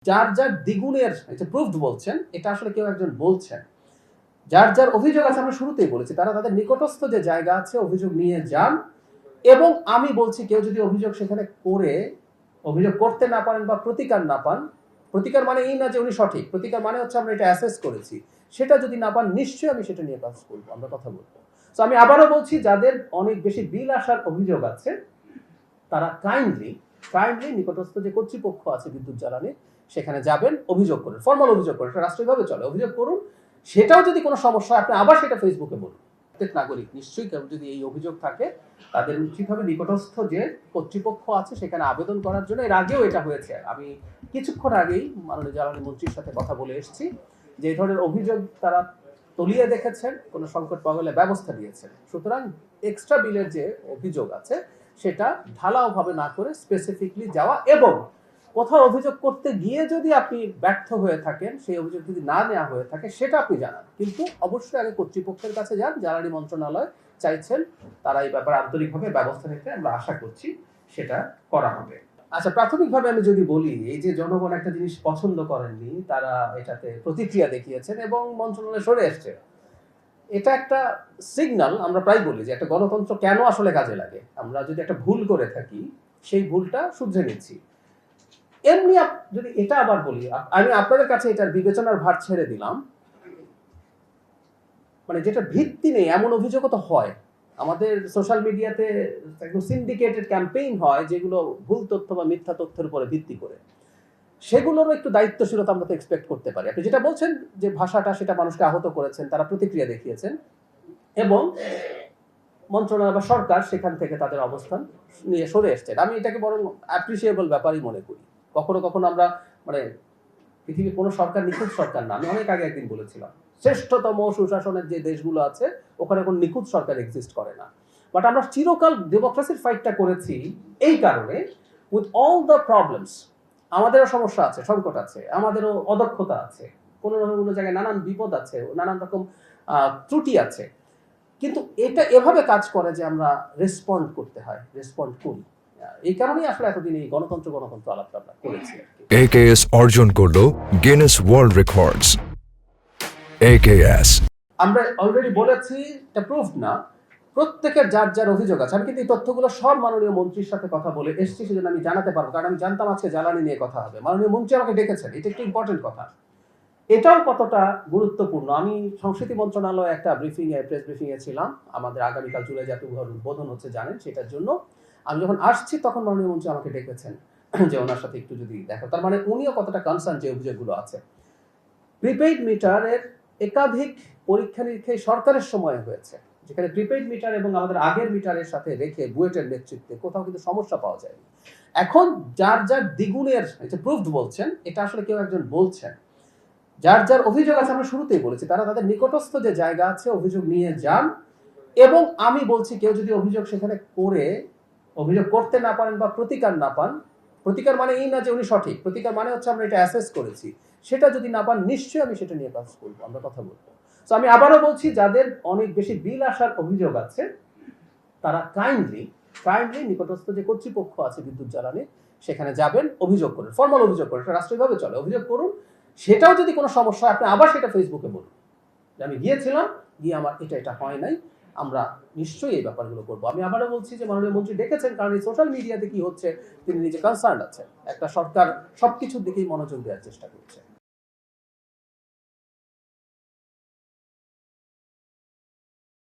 যার যার দ্বিগুণের এটা প্রুফড বলছেন, এটা আসলে কেউ একজন বলছেন। যার যার অভিযোগ আছে আমরা শুরুতেই বলেছি, তারা তাদের নিকটস্থ যে জায়গা আছে অভিযোগ নিয়ে যান। এবং আমি বলছি কেউ যদি অভিযোগ সেখানে করে অভিযোগ করতে না পারেন বা প্রতিকার না পান, প্রতিকার মানে এই না যে উনি সঠিক, প্রতিকার মানে হচ্ছে আমরা এটা অ্যাসেস করেছি, সেটা যদি না পান নিশ্চয়ই আমি সেটা নিয়ে কাজ করবো, আমরা কথা বলবো। তো আমি আবারও বলছি, যাদের অনেক বেশি বিল আসার অভিযোগ আছে তারা কাইন্ডলি নিকটস্থ যে কর্তৃপক্ষ আছে বিদ্যুৎ জ্বালানি সেখানে যাবেন, অভিযোগ করুন, ফর্মাল অভিযোগ করুন, এটা রাষ্ট্রীয়ভাবে চলে, অভিযোগ করুন। সেটাও যদি কোনো সমস্যা হয় আপনি আবার সেটা ফেসবুকে বলুন। প্রত্যেক নাগরিক নিশ্চয়ই কেউ যদি এই অভিযোগ থাকে তাদের উচিতভাবে নিকটস্থ যে কর্তৃপক্ষ আছে সেখানে আবেদন করার জন্য। এর আগেও এটা হয়েছে, আমি কিছুক্ষণ আগেই মাননীয় জ্বালানি মন্ত্রীর সাথে কথা বলে এসেছি যে এই ধরনের অভিযোগ তারা তলিয়ে দেখেছেন, কোনো সংকট পাওয়া গেলে ব্যবস্থা নিয়েছেন। সুতরাং এক্সট্রা বিলের যে অভিযোগ আছে সেটা ঢালাওভাবে না করে স্পেসিফিকলি যাওয়া, এবং কোথাও অভিযোগ করতে গিয়ে যদি আপনি ব্যর্থ হয়ে থাকেন, সেই অভিযোগ যদি না নেওয়া হয়ে থাকে সেটা আপনি জানান, কিন্তু অবশ্যই আগে কর্তৃপক্ষের কাছে যান। জ্বালানি মন্ত্রণালয় চাইছেন, তারা এই ব্যাপারে আন্তরিকভাবে ব্যবস্থা নিতে, আমরা আশা করছি সেটা করা হবে। আচ্ছা, প্রাথমিকভাবে আমি যদি বলি, এই যে জনগণ একটা জিনিস পছন্দ করেননি, তারা এটাতে প্রতিক্রিয়া দেখিয়েছেন এবং মন্ত্রণালয় সরে এসছে, এটা একটা সিগন্যাল। আমরা প্রায় বলি যে একটা গণতন্ত্র কেন আসলে কাজে লাগে, আমরা যদি একটা ভুল করে থাকি সেই ভুলটা শুধরে নিচ্ছি। এমনি যদি এটা আবার বলি, আমি আপনাদের কাছে এটার বিবেচনার ভার ছেড়ে দিলাম, মানে যেটা ভিত্তি নেই এমন অভিযোগও তো হয়। আমাদের সোশ্যাল মিডিয়াতে একদম সিন্ডিকেটেড ক্যাম্পেইন হয় যেগুলো ভুল তথ্য বা মিথ্যা তথ্যের উপরে ভিত্তি করে, সেগুলোরও একটু দায়িত্বশীলতা আমরা তো এক্সপেক্ট করতে পারি। আপনি যেটা বলছেন যে ভাষাটা, সেটা মানুষকে আহত করেছেন, তারা প্রতিক্রিয়া দেখিয়েছেন এবং মন্ত্রণালয় বা সরকার সেখান থেকে তাদের অবস্থান নিয়ে সরে এসছে। আমি এটাকে বরং অ্যাপ্রিসিয়েবল ব্যাপারই মনে করি। কখনো কখনো আমরা মানে পৃথিবীর কোনো সরকার নিখুঁত সরকার না, আমি অনেক আগে একদিন বলেছিলাম শ্রেষ্ঠতম সুশাসনের যে দেশগুলো আছে ওখানে কোনো নিখুঁত সরকার এক্সিস্ট করে না। বাট আমরা চিরকাল ডেমোক্রেসির ফাইটটা করেছি এই কারণে, উইথ অল দ্য প্রবলেমস, আমাদেরও সমস্যা আছে, সংকট আছে, আমাদেরও অদক্ষতা আছে, কোনো না কোনো জায়গায় নানান বিপদ আছে, নানান রকম ত্রুটি আছে, কিন্তু এটা এভাবে কাজ করে যে আমরা রেসপন্ড করতে হয়, রেসপন্ড করি। এই কারণেই আসলে এতদিন এই গণতন্ত্র আলাপটা আমরা করেছি। AKS অর্জন করলো গিনেস ওয়ার্ল্ড রেকর্ডস। AKS আমরা অলরেডি বলেছি, এটা প্রুফ না, প্রত্যেকের যার যার অভিযোগ আছে। আমি কিন্তু এই তথ্যগুলো সব মাননীয় মন্ত্রীর সাথে কথা বলে এসেছি, সেজন্য আমি জানাতে পারবো, কারণ আমি জানতাম আজকে জ্বালানি নিয়ে কথা হবে। মাননীয় মন্ত্রী আমাকে ডেকেছেন, এটা একটু ইম্পর্টেন্ট কথা। এটাও কতটা গুরুত্বপূর্ণ, আমি সংস্কৃতি মন্ত্রণালয়ে একটা প্রেস ব্রিফিং এ ছিলাম, আমাদের আগামীকাল জুলাই জাতীয় উদ্বোধন হচ্ছে জানেন, সেটার জন্য আমি যখন আসছি তখন মাননীয় মন্ত্রী আমাকে ডেকেছেন যে ওনার সাথে একটু যদি দেখো। তার মানে উনিও কতটা কনসার্ন যে অভিযোগগুলো আছে। প্রিপেইড মিটারের একাধিক পরীক্ষা নিরীক্ষা সরকারের সময় হয়েছে, যেখানে প্রিপেইড মিটার এবং আমাদের আগের মিটারের সাথে রেখে বুয়েটের নেতৃত্বে কোথাও কিন্তু সমস্যা পাওয়া যায়নি। এখন যার যার দ্বিগুণের এটা প্রুফড বলছেন, এটা আসলে কেউ একজন বলছেন। যার যার অভিযোগ আছে আমরা শুরুতেই বলেছি, তারা তাদের নিকটস্থ যে জায়গা আছে অভিযোগ নিয়ে যান। এবং আমি বলছি কেউ যদি অভিযোগ সেখানে করে অভিযোগ করতে না পারেন বা প্রতিকার না পান, প্রতিকার মানে এই না যে উনি সঠিক, প্রতিকার মানে হচ্ছে আমরা এটা অ্যাসেস করেছি, সেটা যদি না পান নিশ্চয়ই আমি সেটা নিয়ে কাজ করবো, আমরা কথা বলবো। তো আমি আবারও বলছি, যাদের অনেক বেশি বিল আসার অভিযোগ আছে তারা কাইন্ডলি নিকটস্থ যে কর্তৃপক্ষ আছে বিদ্যুৎ জ্বালানি সেখানে যাবেন, অভিযোগ করুন, ফর্মাল অভিযোগ করুন, এটা রাষ্ট্রীয়ভাবে চলে, অভিযোগ করুন। সেটাও যদি কোনো সমস্যা হয় আপনি আবার সেটা ফেসবুকে বলুন যে আমি গিয়েছিলাম, গিয়ে আমার এটা হয় নাই, আমরা নিশ্চয়ই এই ব্যাপারগুলো করবো। আমি আবারও বলছি যে মাননীয় মন্ত্রী ডেকেছেন কারণ এই সোশ্যাল মিডিয়াতে কি হচ্ছে তিনি নিজে কনসার্ন আছেন, একটা সরকার সবকিছুর দিকেই মনোযোগ দেওয়ার চেষ্টা করছে।